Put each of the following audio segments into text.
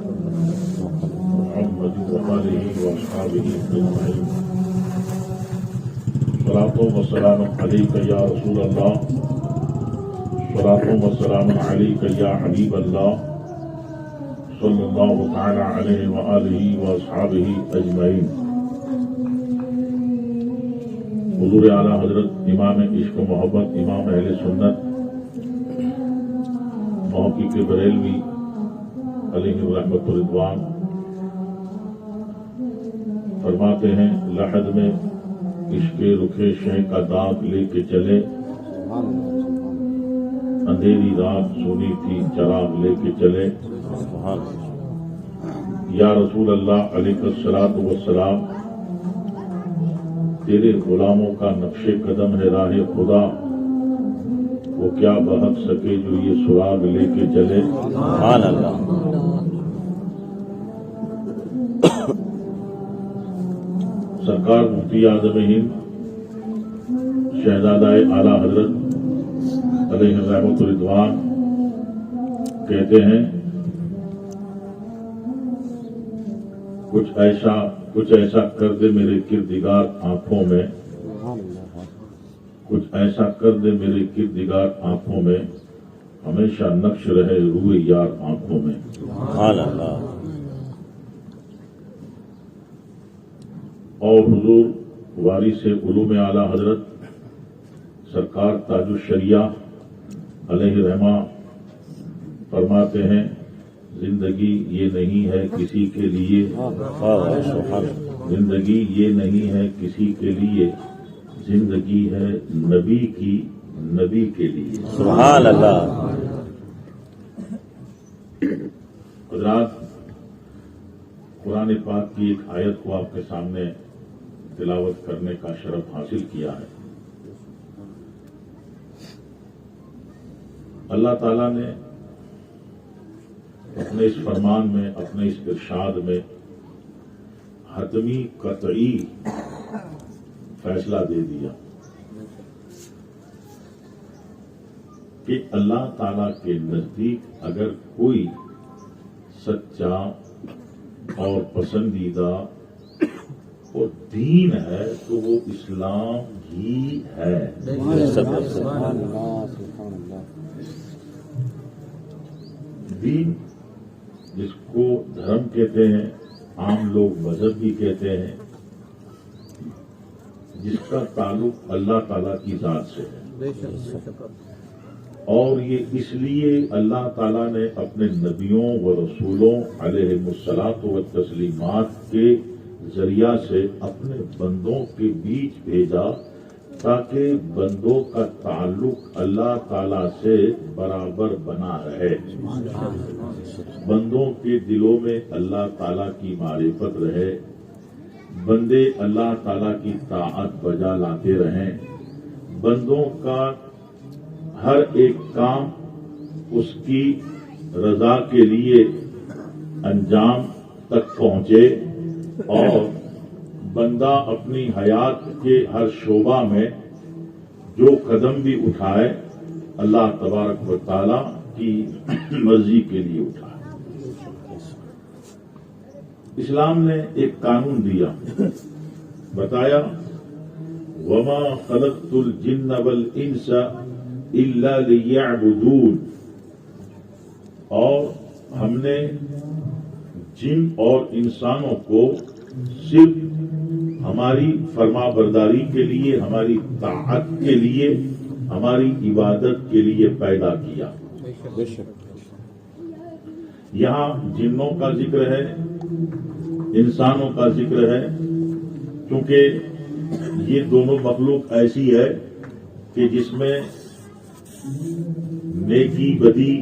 محمد وآلہ وأصحابہ أجمعين صلاة وسلام عليك يا رسول الله صلاة وسلام عليك يا حبيب الله صلى الله تعالى عليه وآله وأصحابه أجمعين حضور اعلیٰ حضرت امام عشق و محبت امام اہل سنت محقق بریلوی علیہ الرحمۃ الرضوان فرماتے ہیں لحد میں عشق رخ شہ کا داغ لے کے چلے اندھیری رات سونی تھی چراغ لے کے چلے یا رسول اللہ علیہ الصلوۃ والسلام تیرے غلاموں کا نقش قدم ہے راہ خدا وہ کیا بہت سکے جو یہ سراغ لے کے چلے سبحان اللہ سرکار مفتی اعظم ہند شہزادہ اعلیٰ حضرت علیہ الرحمۃ الرضوان کہتے ہیں کچھ ایسا کر دے میرے کردگار آنکھوں میں کچھ ایسا کر دے میرے کردگار آنکھوں میں ہمیشہ نقش رہے روئے یار آنکھوں میں سبحان اللہ اور حضور وارث علوم اعلیٰ حضرت سرکار تاج الشریعہ علیہ رحمہ فرماتے ہیں زندگی یہ نہیں ہے کسی کے لیے زندگی یہ نہیں ہے کسی کے لیے زندگی ہے نبی کی نبی کے لیے سبحان اللہ حضرات قرآن پاک کی ایک آیت کو آپ کے سامنے تلاوت کرنے کا شرف حاصل کیا ہے اللہ تعالیٰ نے اپنے اس فرمان میں اپنے اس ارشاد میں حتمی قطعی فیصلہ دے دیا کہ اللہ تعالیٰ کے نزدیک اگر کوئی سچا اور پسندیدہ اور دین ہے تو وہ اسلام ہی ہے دین جس کو دھرم کہتے ہیں عام لوگ مذہب بھی کہتے ہیں جس کا تعلق اللہ تعالیٰ کی ذات سے ہے اور یہ اس لیے اللہ تعالیٰ نے اپنے نبیوں و رسولوں علیہ الصلاۃ والتسلیمات کے ذریعہ سے اپنے بندوں کے بیچ بھیجا تاکہ بندوں کا تعلق اللہ تعالیٰ سے برابر بنا رہے بندوں کے دلوں میں اللہ تعالیٰ کی معرفت رہے بندے اللہ تعالیٰ کی طاعت بجا لاتے رہیں بندوں کا ہر ایک کام اس کی رضا کے لیے انجام تک پہنچے اور بندہ اپنی حیات کے ہر شعبہ میں جو قدم بھی اٹھائے اللہ تبارک و تعالی کی مرضی کے لیے اٹھائے اسلام نے ایک قانون دیا بتایا وما خلقت الجن والانس الا لیعبدون اور ہم نے جن اور انسانوں کو صرف ہماری فرما برداری کے لیے ہماری طاعت کے لیے ہماری عبادت کے لیے پیدا کیا یہاں جنوں کا ذکر ہے انسانوں کا ذکر ہے کیونکہ یہ دونوں مخلوق ایسی ہے کہ جس میں نیکی بدی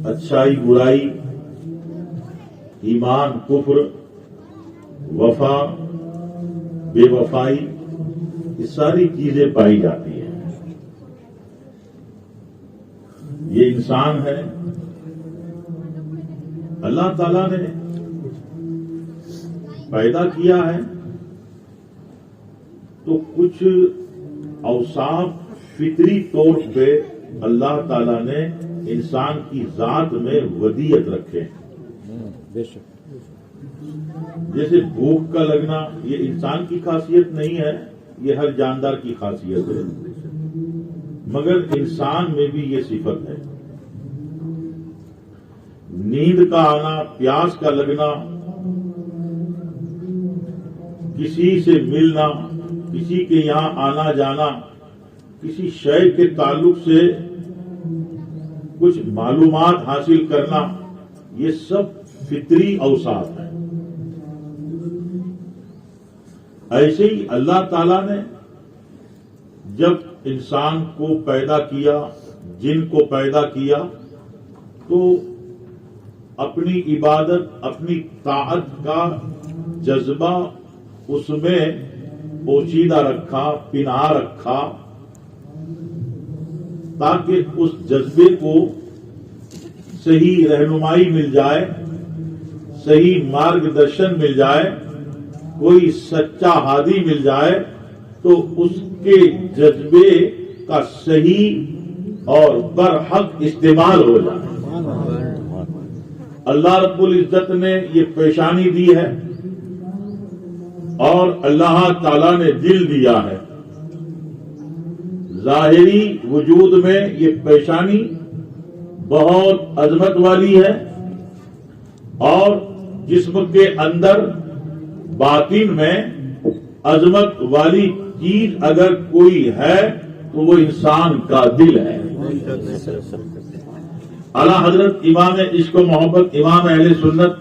اچھائی برائی ایمان کفر وفا بے وفائی یہ ساری چیزیں پائی جاتی ہیں یہ انسان ہے اللہ تعالیٰ نے پیدا کیا ہے تو کچھ اوصاف فطری طور پہ اللہ تعالیٰ نے انسان کی ذات میں ودیت رکھے ہیں. بے شک. جیسے بھوک کا لگنا یہ انسان کی خاصیت نہیں ہے، یہ ہر جاندار کی خاصیت ہے، مگر انسان میں بھی یہ صفت ہے. نیند کا آنا، پیاس کا لگنا، کسی سے ملنا، کسی کے یہاں آنا جانا، کسی شے کے تعلق سے کچھ معلومات حاصل کرنا، یہ سب فطری اوصاف ہیں. ایسے ہی اللہ تعالیٰ نے جب انسان کو پیدا کیا، جن کو پیدا کیا، تو اپنی عبادت، اپنی طاعت کا جذبہ اس میں پوشیدہ رکھا، پنہا رکھا، تاکہ اس جذبے کو صحیح رہنمائی مل جائے، صحیح مارگ درشن مل جائے، کوئی سچا ہادی مل جائے تو اس کے جذبے کا صحیح اور برحق استعمال ہو جائے. اللہ رب العزت نے یہ پیشانی دی ہے اور اللہ تعالی نے دل دیا ہے. ظاہری وجود میں یہ پیشانی بہت عظمت والی ہے اور جسم کے اندر باطن میں عظمت والی چیز اگر کوئی ہے تو وہ انسان کا دل ہے. اعلیٰ حضرت امام عشق و محبت، امام اہل سنت،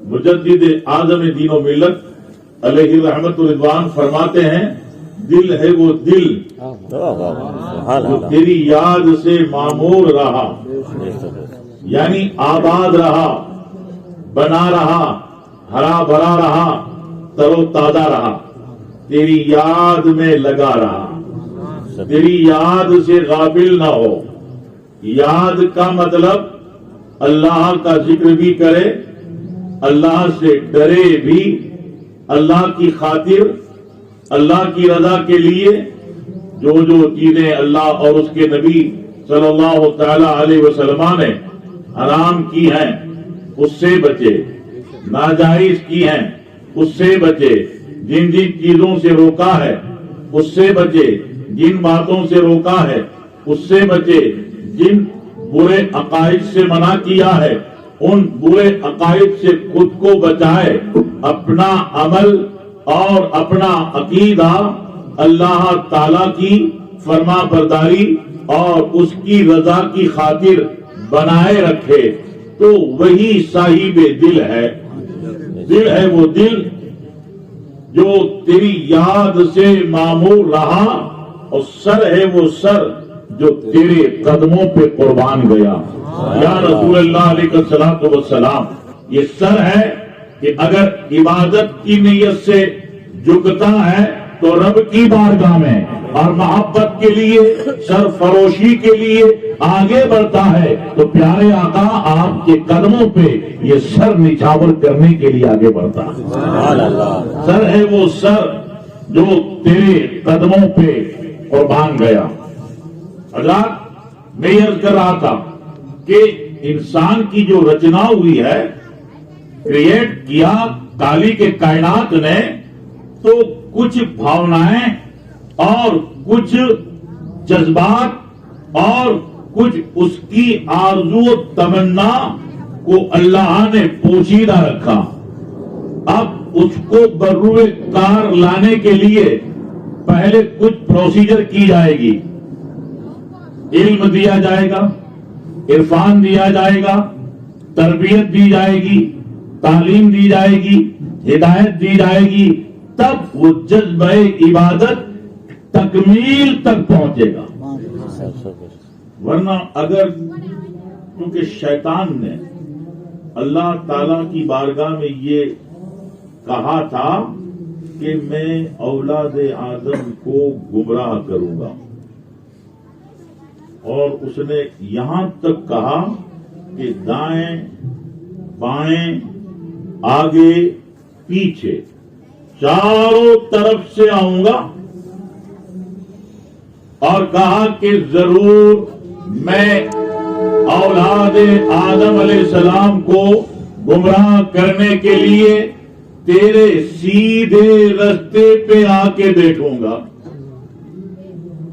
مجدد اعظم دین و ملت علیہ رحمت و رضوان فرماتے ہیں، دل ہے وہ دل جو تیری یاد سے معمور رہا، یعنی آباد رہا، بنا رہا، ہرا بھرا رہا، تر و تازہ رہا، تیری یاد میں لگا رہا، تیری یاد سے غافل نہ ہو. یاد کا مطلب اللہ کا ذکر بھی کرے، اللہ سے ڈرے بھی، اللہ کی خاطر، اللہ کی رضا کے لیے جو چیزیں اللہ اور اس کے نبی صلی اللہ تعالی علیہ وسلم نے حرام کی ہیں اس سے بچے، ناجائز کی ہیں اس سے بچے، جن جن چیزوں سے روکا ہے اس سے بچے، جن باتوں سے روکا ہے اس سے بچے، جن برے عقائد سے منع کیا ہے ان برے عقائد سے خود کو بچائے، اپنا عمل اور اپنا عقیدہ اللہ تعالی کی فرما برداری اور اس کی رضا کی خاطر بنائے رکھے تو وہی صاحب دل ہے. دل ہے وہ دل جو تیری یاد سے معمور رہا اور سر ہے وہ سر جو تیرے قدموں پہ قربان گیا. یا رسول اللہ علیہ الصلوۃ والسلام، یہ سر ہے کہ اگر عبادت کی نیت سے جھکتا ہے تو رب کی بارگاہ میں اور محبت کے لیے، سر فروشی کے لیے آگے بڑھتا ہے تو پیارے آقا آپ کے قدموں پہ یہ سر نچھاور کرنے کے لیے آگے بڑھتا ہے. سر ہے وہ سر جو تیرے قدموں پہ قربان گیا. حضرات میں یہ عرض کر رہا تھا کہ انسان کی جو رچنا ہوئی ہے، کریٹ کیا خالق کے کائنات نے، تو کچھ بھاونائیں اور کچھ جذبات اور کچھ اس کی آرزو و تمنا کو اللہ نے پوشیدہ رکھا. اب اس کو بروئے کار لانے کے لیے پہلے کچھ پروسیجر کی جائے گی. علم دیا جائے گا، عرفان دیا جائے گا، تربیت دی جائے گی، تعلیم دی جائے گی، ہدایت دی جائے گی، تب وہ جذبہ عبادت تکمیل تک پہنچے گا. ورنہ اگر کیونکہ شیطان نے اللہ تعالی کی بارگاہ میں یہ کہا تھا کہ میں اولاد آدم کو گمراہ کروں گا، اور اس نے یہاں تک کہا کہ دائیں بائیں آگے پیچھے چاروں طرف سے آؤں گا، اور کہا کہ ضرور میں اولاد آدم علیہ السلام کو گمراہ کرنے کے لیے تیرے سیدھے رستے پہ آ کے بیٹھوں گا.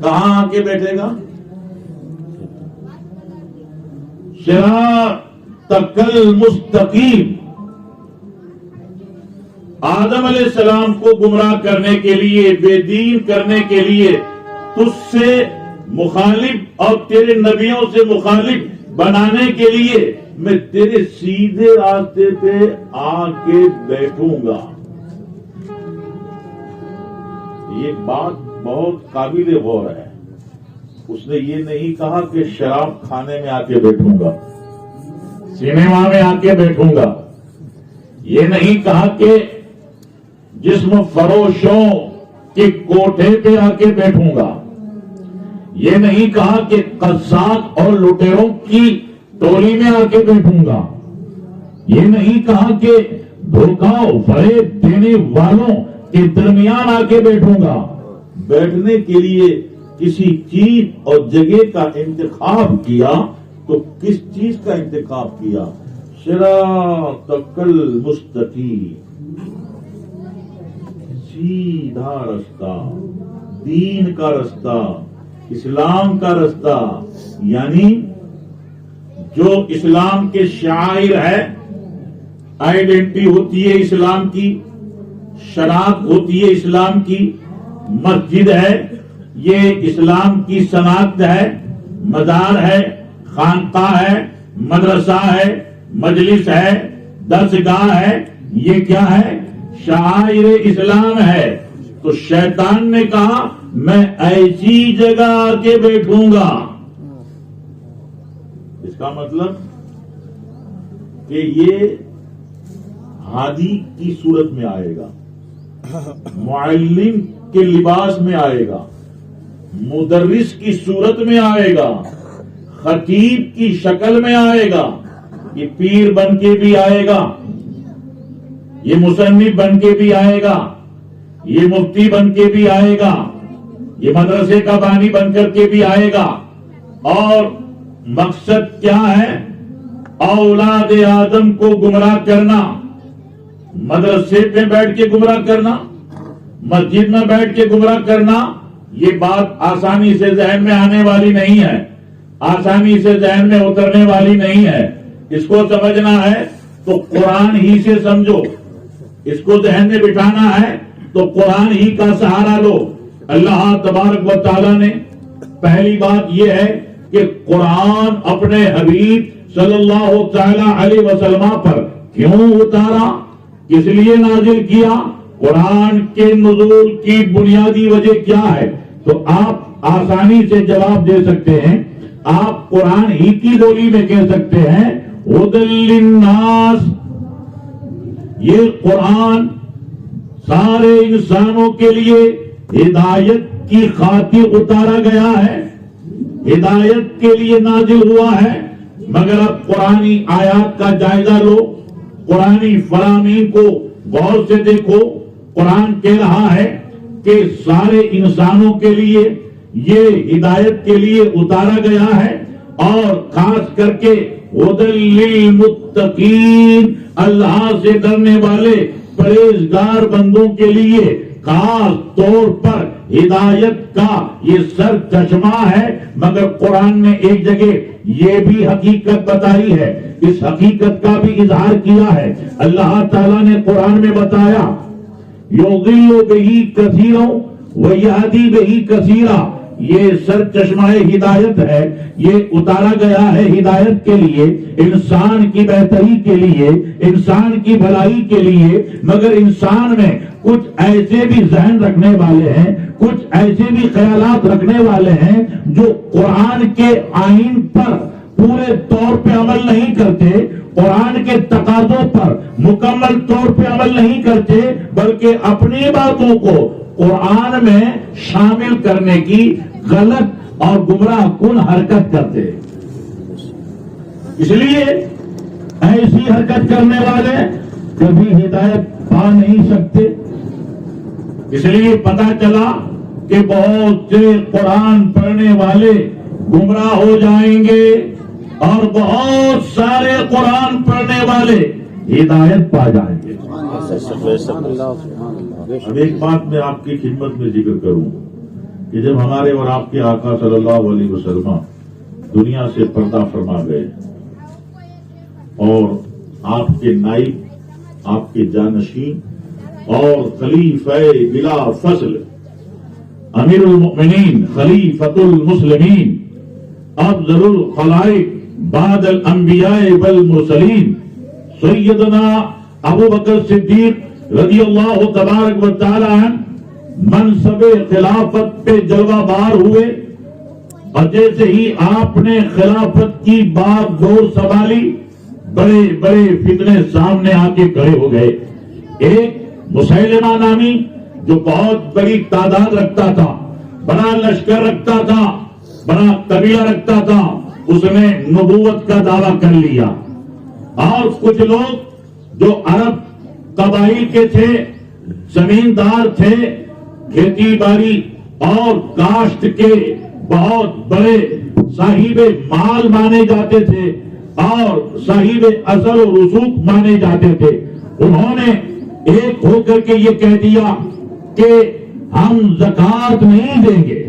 کہاں آ کے بیٹھے گا؟ صراط المستقیم. آدم علیہ السلام کو گمراہ کرنے کے لیے، بے دین کرنے کے لیے، تجھ سے مخالف اور تیرے نبیوں سے مخالف بنانے کے لیے میں تیرے سیدھے راستے پہ آ کے بیٹھوں گا. یہ بات بہت قابل غور ہے. اس نے یہ نہیں کہا کہ شراب کھانے میں آ کے بیٹھوں گا، سنیما میں آ کے بیٹھوں گا. یہ نہیں کہا کہ جسم فروشوں کے کوٹھے پہ آ کے بیٹھوں گا. یہ نہیں کہا کہ قزاق اور لٹیروں کی ٹولی میں آ کے بیٹھوں گا. یہ نہیں کہا کہ دھوکہ فریب دینے والوں کے درمیان آ کے بیٹھوں گا. بیٹھنے کے لیے کسی چیز اور جگہ کا انتخاب کیا تو کس چیز کا انتخاب کیا؟ صراط المستقیم، سیدھا رستہ، دین کا رستہ، اسلام کا رستہ. یعنی جو اسلام کے شعائر ہے، آئیڈینٹی ہوتی ہے اسلام کی، شناخت ہوتی ہے اسلام کی. مسجد ہے، یہ اسلام کی شناخت ہے. مزار ہے، خانقاہ ہے، مدرسہ ہے، مجلس ہے، درسگاہ ہے، یہ کیا ہے؟ شعائر اسلام ہے. تو شیطان نے کہا میں ایسی جگہ آ کے بیٹھوں گا. اس کا مطلب کہ یہ ہادی کی صورت میں آئے گا، معلم کے لباس میں آئے گا، مدرس کی صورت میں آئے گا، خطیب کی شکل میں آئے گا. یہ پیر بن کے بھی آئے گا، یہ مصنف بن کے بھی آئے گا، یہ مفتی بن کے بھی آئے گا، یہ مدرسے کا بانی بن کر کے بھی آئے گا. اور مقصد کیا ہے؟ اولاد آدم کو گمراہ کرنا. مدرسے پہ بیٹھ کے گمراہ کرنا، مسجد میں بیٹھ کے گمراہ کرنا. یہ بات آسانی سے ذہن میں آنے والی نہیں ہے، آسانی سے ذہن میں اترنے والی نہیں ہے. اس کو سمجھنا ہے تو قرآن ہی سے سمجھو. اس کو ذہن میں بٹھانا ہے تو قرآن ہی کا سہارا لو. اللہ تبارک و تعالیٰ نے پہلی بات یہ ہے کہ قرآن اپنے حبیب صلی اللہ تعالی علیہ وسلم پر کیوں اتارا، کس لیے نازل کیا، قرآن کے نزول کی بنیادی وجہ کیا ہے. تو آپ آسانی سے جواب دے سکتے ہیں. آپ قرآن ہی کی بولی میں کہہ سکتے ہیں ہدی للناس. یہ قرآن سارے انسانوں کے لیے ہدایت کی خاطر اتارا گیا ہے، ہدایت کے لیے نازل ہوا ہے. مگر اب قرآنی آیات کا جائزہ لو، قرآنی فرامین کو غور سے دیکھو. قرآن کہہ رہا ہے کہ سارے انسانوں کے لیے یہ ہدایت کے لیے اتارا گیا ہے، اور خاص کر کے ہدی للمتقین، اللہ سے ڈرنے والے پرہیزگار بندوں کے لیے خاص طور پر ہدایت کا یہ سر چشمہ ہے. مگر قرآن نے ایک جگہ یہ بھی حقیقت بتائی ہے، اس حقیقت کا بھی اظہار کیا ہے. اللہ تعالیٰ نے قرآن میں بتایا یضل بہ کثیرا ویہدی بہ کثیرا. یہ سر چشمہ ہدایت ہے، یہ اتارا گیا ہے ہدایت کے لیے، انسان کی بہتری کے لیے، انسان کی بھلائی کے لیے. مگر انسان میں کچھ ایسے بھی ذہن رکھنے والے ہیں، کچھ ایسے بھی خیالات رکھنے والے ہیں جو قرآن کے آئین پر پورے طور پہ عمل نہیں کرتے، قرآن کے تقاضوں پر مکمل طور پہ عمل نہیں کرتے، بلکہ اپنی باتوں کو قرآن میں شامل کرنے کی غلط اور گمراہ کن حرکت کرتے. اس لیے ایسی حرکت کرنے والے کبھی ہدایت پا نہیں سکتے. اس لیے پتا چلا کہ بہت سے قرآن پڑھنے والے گمراہ ہو جائیں گے اور بہت سارے قرآن پڑھنے والے ہدایت پا جائیں گے۔ اب ایک بات میں آپ کی خدمت میں ذکر کروں کہ جب ہمارے اور آپ کے آقا صلی اللہ علیہ وسلم دنیا سے پردہ فرما گئے اور آپ کے نائب، آپ کے جانشین اور خلیفہ بلا فصل امیر المؤمنین خلیفۃ المسلمین افضل الخلائق بعد الانبیاء والمرسلین سیدنا ابو بکر صدیق رضی اللہ تبارک و تعالی عنہ منصب خلافت پہ جلوہ بار ہوئے، اور جیسے ہی آپ نے خلافت کی بات دور سنبھالی بڑے بڑے فتنے سامنے آ کے کھڑے ہو گئے۔ ایک مسیلمہ نامی جو بہت بڑی تعداد رکھتا تھا، بڑا لشکر رکھتا تھا، بڑا قبیلہ رکھتا تھا، اس نے نبوت کا دعویٰ کر لیا۔ اور کچھ لوگ جو عرب قبائل کے تھے، زمیندار تھے، کھیتی باڑی اور کاشت کے بہت بڑے صاحب مال مانے جاتے تھے اور صاحب اثر و رسوخ مانے جاتے تھے، انہوں نے ایک ہو کر کے یہ کہہ دیا کہ ہم زکوٰۃ نہیں دیں گے،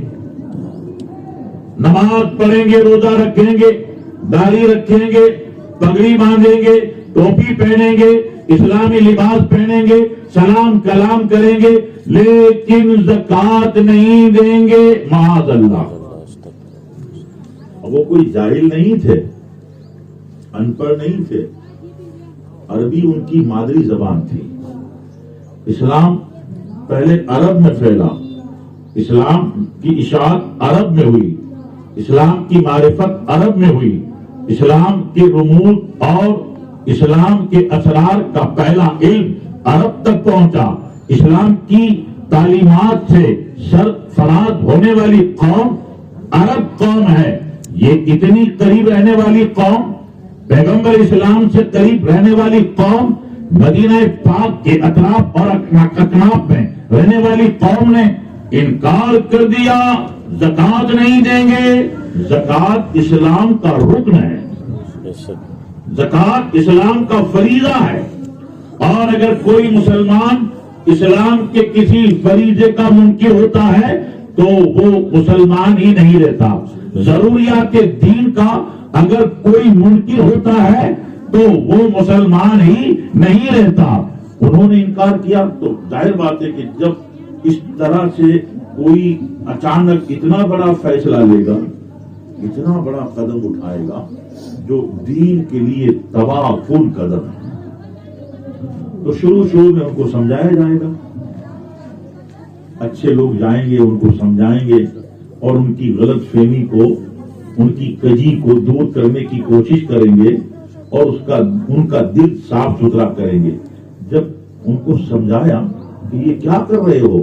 نماز پڑھیں گے، روزہ رکھیں گے، داڑھی رکھیں گے، پگڑی باندھیں گے، ٹوپی پہنیں گے، اسلامی لباس پہنیں گے، سلام کلام کریں گے، لیکن زکوٰۃ نہیں دیں گے، معاذ اللہ۔ وہ کوئی جاہل نہیں تھے، ان پڑھ نہیں تھے، عربی ان کی مادری زبان تھی۔ اسلام پہلے عرب میں پھیلا، اسلام کی اشاعت عرب میں ہوئی، اسلام کی معرفت عرب میں ہوئی، اسلام کے رموز اور اسلام کے اسرار کا پہلا علم عرب تک پہنچا۔ اسلام کی تعلیمات سے سرفراز ہونے والی قوم عرب قوم ہے۔ یہ اتنی قریب رہنے والی قوم، پیغمبر اسلام سے قریب رہنے والی قوم، مدینہ پاک کے اطراف اور اکناف میں رہنے والی قوم نے انکار کر دیا، زکوٰۃ نہیں دیں گے۔ زکوٰۃ اسلام کا رکن ہے، زکوٰۃ اسلام کا فریضہ ہے، اور اگر کوئی مسلمان اسلام کے کسی فریضے کا منکر ہوتا ہے تو وہ مسلمان ہی نہیں رہتا۔ ضروریات دین کا اگر کوئی منکر ہوتا ہے تو وہ مسلمان ہی نہیں رہتا۔ انہوں نے انکار کیا تو ظاہر بات ہے کہ جب اس طرح سے کوئی اچانک اتنا بڑا فیصلہ لے گا، اتنا بڑا قدم اٹھائے گا جو دین کے لیے تباہ کن قدم ہے، تو شروع میں ان کو سمجھایا جائے گا، اچھے لوگ جائیں گے، ان کو سمجھائیں گے اور ان کی غلط فہمی کو، ان کی کجی کو دور کرنے کی کوشش کریں گے اور ان کا دل صاف ستھرا کریں گے۔ جب ان کو سمجھایا کہ یہ کیا کر رہے ہو،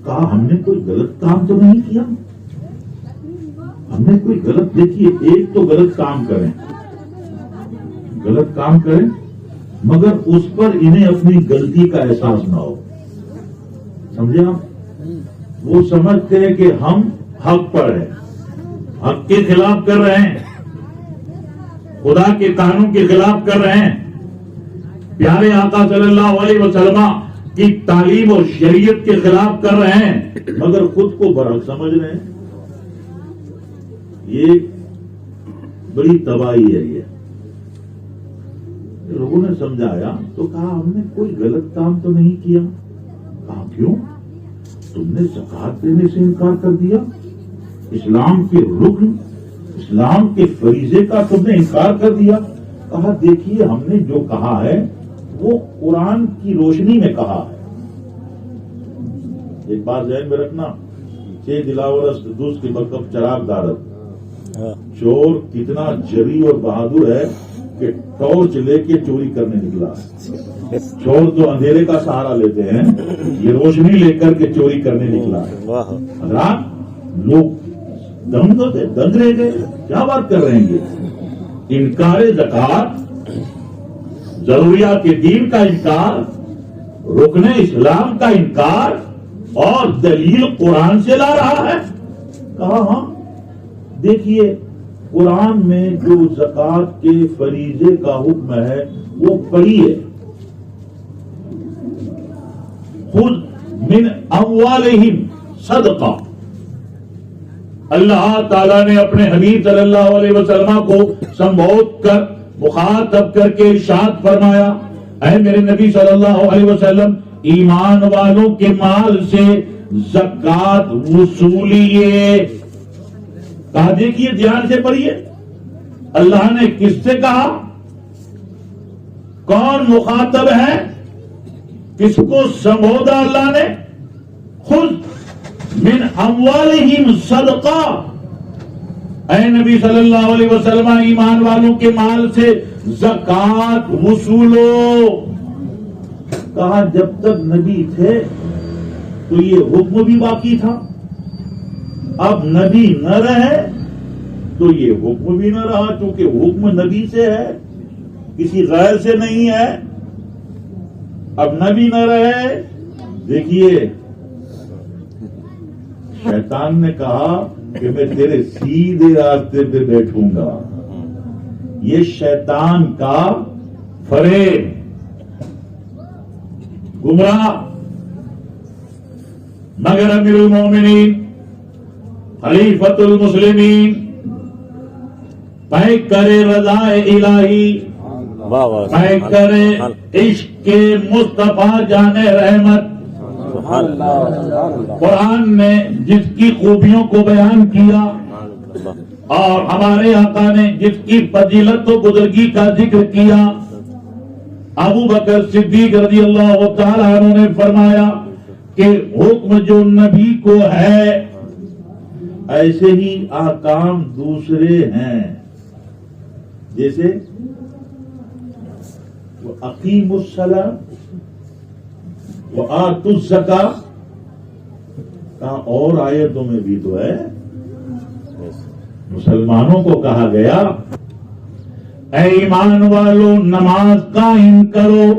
کہا ہم نے کوئی غلط کام تو نہیں کیا، ہم نے کوئی غلط، دیکھیے ایک تو غلط کام کریں مگر اس پر انہیں اپنی غلطی کا احساس نہ ہو، سمجھے آپ؟ وہ سمجھتے ہیں کہ ہم حق پر ہیں، حق کے خلاف کر رہے ہیں، خدا کے قانون کے خلاف کر رہے ہیں، پیارے آقا صلی اللہ علیہ وسلم کی تعلیم اور شریعت کے خلاف کر رہے ہیں، مگر خود کو برحق سمجھ رہے ہیں۔ یہ بڑی تباہی ہے۔ یہ لوگوں نے سمجھایا تو کہا ہم نے کوئی غلط کام تو نہیں کیا۔ کہا کیوں؟ تم نے زکوٰۃ دینے سے انکار کر دیا، اسلام کے رکن، اسلام کے فریضے کا تم نے انکار کر دیا۔ کہا دیکھیے ہم نے جو کہا ہے وہ قرآن کی روشنی میں کہا ہے۔ ایک بات ذہن میں رکھنا، چھ دلاورس دوس کے مکب چراغ دارت، چور کتنا جری اور بہادر ہے کہ ٹارچ لے کے چوری کرنے نکلا ہے۔ چور تو اندھیرے کا سہارا لیتے ہیں، یہ روشنی لے کر کے چوری کرنے نکلا ہے۔ حضرات لوگ دنگ رہ گئے، کیا بات کر رہے ہیں؟ یہ انکار زکوٰۃ، ضروریات دین کا انکار، رکن اسلام کا انکار، اور دلیل قرآن سے لا رہا ہے۔ کہا ہاں دیکھیے قرآن میں جو زکوٰۃ کے فریضے کا حکم ہے وہ پڑھیے. خذ من اموالہم صدقہ. اللہ تعالیٰ نے اپنے حبیب صلی اللہ علیہ وسلم کو سمبوت کر مخاطب کر کے ارشاد فرمایا، اے میرے نبی صلی اللہ علیہ وسلم، ایمان والوں کے مال سے زکوٰۃ وصولیے. کہا دیکھیے دھیان سے پڑھیے، اللہ نے کس سے کہا؟ کون مخاطب ہے؟ کس کو سمبودا اللہ نے؟ خذ من اموالہم صدقہ. اے نبی صلی اللہ علیہ وسلم، ایمان والوں کے مال سے زکوٰۃ وصولو. کہا جب تک نبی تھے تو یہ حکم بھی باقی تھا، اب نبی نہ رہے تو یہ حکم بھی نہ رہا، کیونکہ حکم نبی سے ہے، کسی غیر سے نہیں ہے. اب نبی نہ رہے. دیکھیے شیطان نے کہا کہ میں تیرے سیدھے راستے پہ بیٹھوں گا. یہ شیطان کا فریب، گمراہ. مگر امیر المومنین خلیفۃ المسلمین پے کرے رضا الہی، پے کرے عشق مصطفیٰ جان رحمت. قرآن نے جس کی خوبیوں کو بیان کیا اور ہمارے آقا نے جس کی فضیلت و بزرگی کا ذکر کیا، ابو بکر صدیق رضی اللہ تعالی عنہ نے فرمایا کہ حکم جو نبی کو ہے ایسے ہی احکام دوسرے ہیں. جیسے اقیموا الصلاۃ وآتوا الزکاۃ کا اور آیتوں میں بھی تو ہے. مسلمانوں کو کہا گیا اے ایمان والو نماز قائم کرو،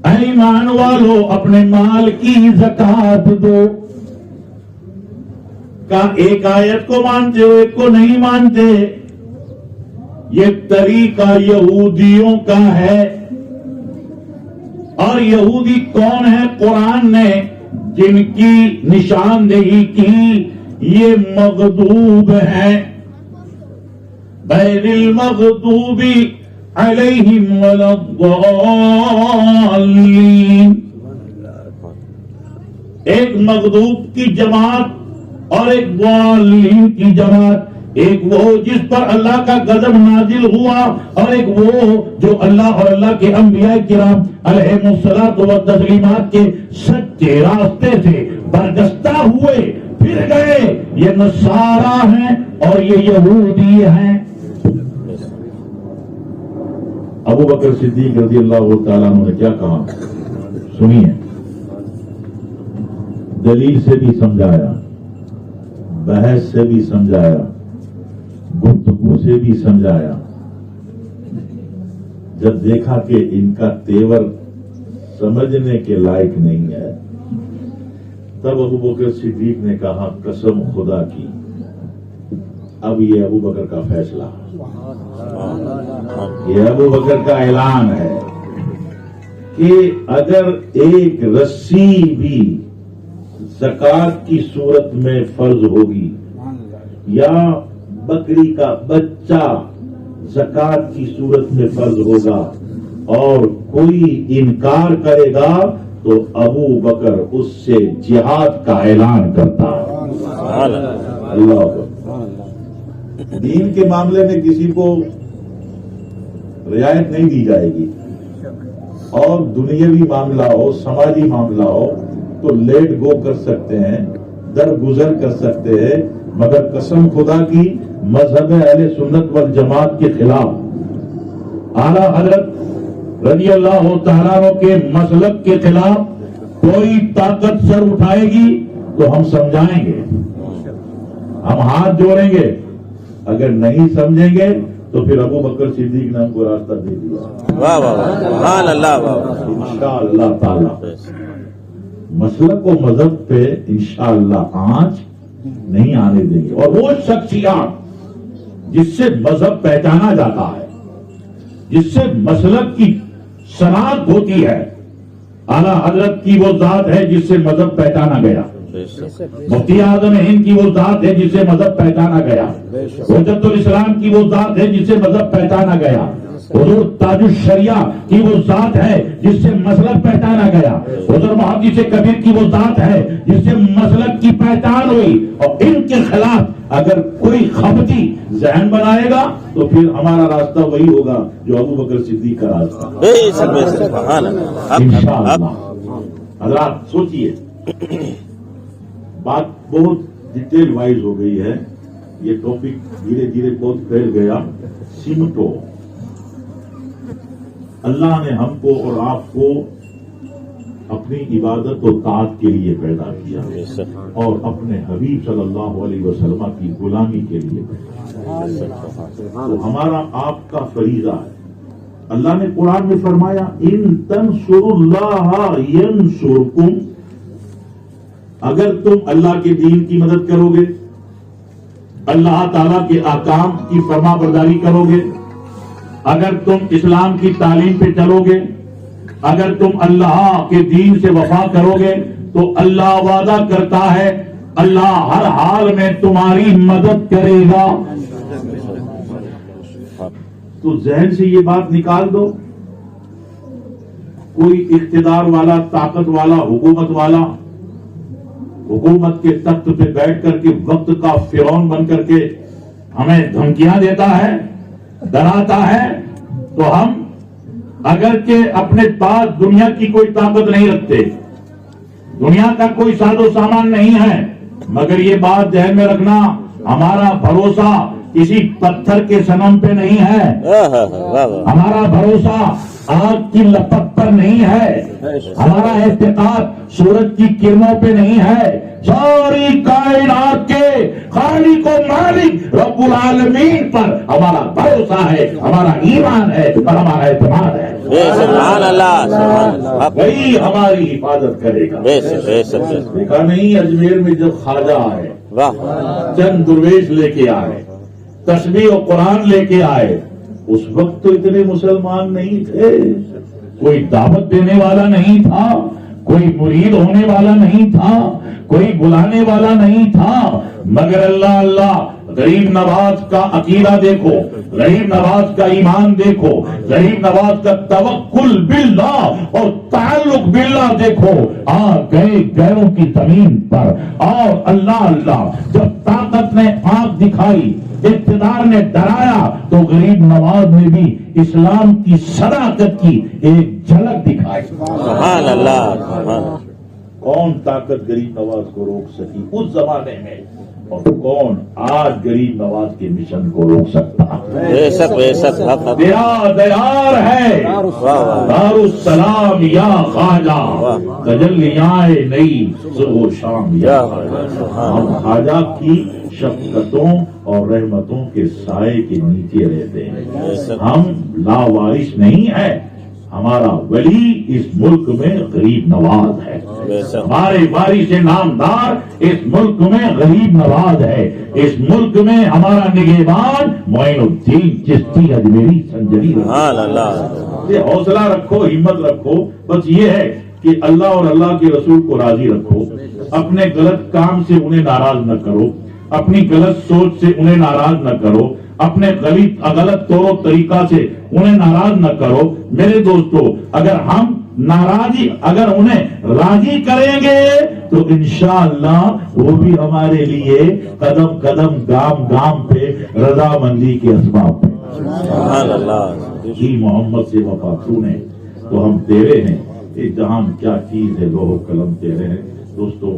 اے ایمان والو اپنے مال کی زکات دو. کا ایک آیت کو مانتے ہو ایک کو نہیں مانتے. یہ طریقہ یہودیوں کا ہے. اور یہودی کون ہے؟ قرآن نے جن کی نشاندہی کی یہ مغضوب ہیں، غیر المغضوب علیہم ولا الضالین. ایک مغضوب کی جماعت اور ایک ضالین کی جماعت. ایک وہ جس پر اللہ کا غضب نازل ہوا اور ایک وہ جو اللہ اور اللہ کے انبیاء کرام علیہم الصلاۃ والتسلیمات کے سچے راستے سے برگشتہ ہوئے پھر گئے. یہ نصارا ہیں اور یہ یہودی ہیں. ابو بکر صدیق رضی اللہ تعالیٰ عنہ نے کیا کہا سنیے. دلیل سے بھی سمجھایا، بحث سے بھی سمجھایا، گفتگو سے بھی سمجھایا. جب دیکھا کہ ان کا تیور سمجھنے کے لائق نہیں ہے تب ابو بکر صدیق نے کہا قسم خدا کی اب یہ ابو بکر کا فیصلہ، یہ ابو بکر کا اعلان ہے کہ اگر ایک رسی بھی زکوٰۃ کی صورت میں فرض ہوگی یا بکری کا بچہ زکوٰۃ کی صورت میں فرض ہوگا اور کوئی انکار کرے گا تو ابو بکر اس سے جہاد کا اعلان کرتا ہے. اللہ اکبر. دین کے معاملے میں کسی کو رعایت نہیں دی جائے گی، اور دنیاوی معاملہ ہو سماجی معاملہ ہو تو لیٹ گو کر سکتے ہیں، درگزر کر سکتے ہیں، مگر قسم خدا کی مذہب اہل سنت والجماعت کے خلاف، اعلیٰ حضرت رضی اللہ تعالیٰ عنہ کے مسلک کے خلاف کوئی طاقت سر اٹھائے گی تو ہم سمجھائیں گے، ہم ہاتھ جوڑیں گے. اگر نہیں سمجھیں گے تو پھر ابو بکر صدیق نے ہم کو راستہ دے دیا. واہ واہ سبحان اللہ. انشاءاللہ تعالی مسلک و مذہب پہ انشاءاللہ آنچ نہیں آنے دیں گے. اور وہ شخصیات جس سے مذہب پہچانا جاتا ہے، جس سے مسلک کی شناخت ہوتی ہے، اعلیٰ حضرت کی وہ ذات ہے جس سے مذہب پہچانا گیا، مفتی اعظم ہند کی وہ ذات ہے جس سے مذہب پہچانا گیا، حجت الاسلام کی وہ ذات ہے جس سے مذہب پہچانا گیا، حضور تاج الشریعہ کی وہ ذات ہے جس سے مسلک پہچانا گیا، حضور محدث کبیر کی وہ ذات ہے جس سے مسلک کی پہچان ہوئی. اور ان کے خلاف اگر کوئی خبتی ذہن بنائے گا تو پھر ہمارا راستہ وہی ہوگا جو ابو بکر صدیق کا راستہ. انشاءاللہ. حضرات سوچئے، بات بہت ڈیٹیل وائز ہو گئی ہے، یہ ٹاپک دھیرے دھیرے بہت پھیل گیا. سمٹو. اللہ نے ہم کو اور آپ کو اپنی عبادت و طاعت کے لیے پیدا کیا اور اپنے حبیب صلی اللہ علیہ وسلم کی غلامی کے لیے پیدا کیا. تو ہمارا آپ کا فریضہ ہے. اللہ نے قرآن میں فرمایا ان تنصروا اللہ ینصرکم، اگر تم اللہ کے دین کی مدد کرو گے، اللہ تعالیٰ کے احکام کی فرما برداری کرو گے، اگر تم اسلام کی تعلیم پہ چلو گے، اگر تم اللہ کے دین سے وفا کرو گے تو اللہ وعدہ کرتا ہے اللہ ہر حال میں تمہاری مدد کرے گا. تو ذہن سے یہ بات نکال دو. کوئی اقتدار والا، طاقت والا، حکومت والا حکومت کے تخت پہ بیٹھ کر کے وقت کا فرعون بن کر کے ہمیں دھمکیاں دیتا ہے، ڈراتا ہے، تو ہم اگرچہ اپنے پاس دنیا کی کوئی طاقت نہیں رکھتے، دنیا کا کوئی ساز و سامان نہیں ہے، مگر یہ بات ذہن میں رکھنا ہمارا بھروسہ کسی پتھر کے صنم پہ نہیں ہے، ہمارا بھروسہ آگ کی لپٹ پر نہیں ہے، ہمارا اعتقاد سورج کی کرنوں پہ نہیں ہے. ساری کائنات کے خالق و مالک رب العالمین پر ہمارا بھروسہ ہے، ہمارا ایمان ہے اور ہمارا اعتماد ہے. سبحان اللہ. وہی ہماری حفاظت کرے گا. دیکھا نہیں اجمیر میں جب خواجہ آئے، چند درویش لے کے آئے، تسبیح و قرآن لے کے آئے، اس وقت تو اتنے مسلمان نہیں تھے، کوئی دعوت دینے والا نہیں تھا، کوئی مرید ہونے والا نہیں تھا، کوئی بلانے والا نہیں تھا، مگر اللہ اللہ غریب نواز کا عقیدہ دیکھو، غریب نواز کا ایمان دیکھو، غریب نواز کا توکل باللہ اور تعلق باللہ دیکھو. آ گئے غیروں کی زمین پر اور اللہ اللہ جب طاقت نے آنکھ دکھائی، اقتدار نے ڈرایا، تو غریب نواز نے بھی اسلام کی صداقت کی ایک جھلک دکھائی. سبحان اللہ. کون طاقت غریب نواز کو روک سکی اس زمانے میں، اور کون آج غریب نواز کے مشن کو روک سکتا؟ بے شک بے شک. تیرا دیار ہے دار السلام یا خواجہ، تجلیاں نئی صبح و شام یا خواجہ. ہم خواجہ کی شفقتوں اور رحمتوں کے سائے کے نیچے رہتے ہیں. ہم لاوارث نہیں ہیں، ہمارا ولی اس ملک میں غریب نواز ہے، ہمارے وارث نامدار اس ملک میں غریب نواز ہے. اس ملک میں ہمارا نگہبان معین الدین چشتی اجمیری سنجری. یہ حوصلہ رکھو، ہمت رکھو. بس یہ ہے کہ اللہ اور اللہ کے رسول کو راضی رکھو، اپنے غلط کام سے انہیں ناراض نہ کرو، اپنی غلط سوچ سے انہیں ناراض نہ کرو، اپنے غلط طور و طریقہ سے انہیں ناراض نہ کرو. میرے دوستو، اگر انہیں راضی کریں گے تو انشاءاللہ وہ بھی ہمارے لیے قدم قدم گام گام پہ رضامندی کے اسباب پہ. سبحان اللہ. جی محمد سے وفا سنے تو ہم تیرے ہیں، جہاں کیا چیز ہے لوح و قلم تیرے ہیں. دوستو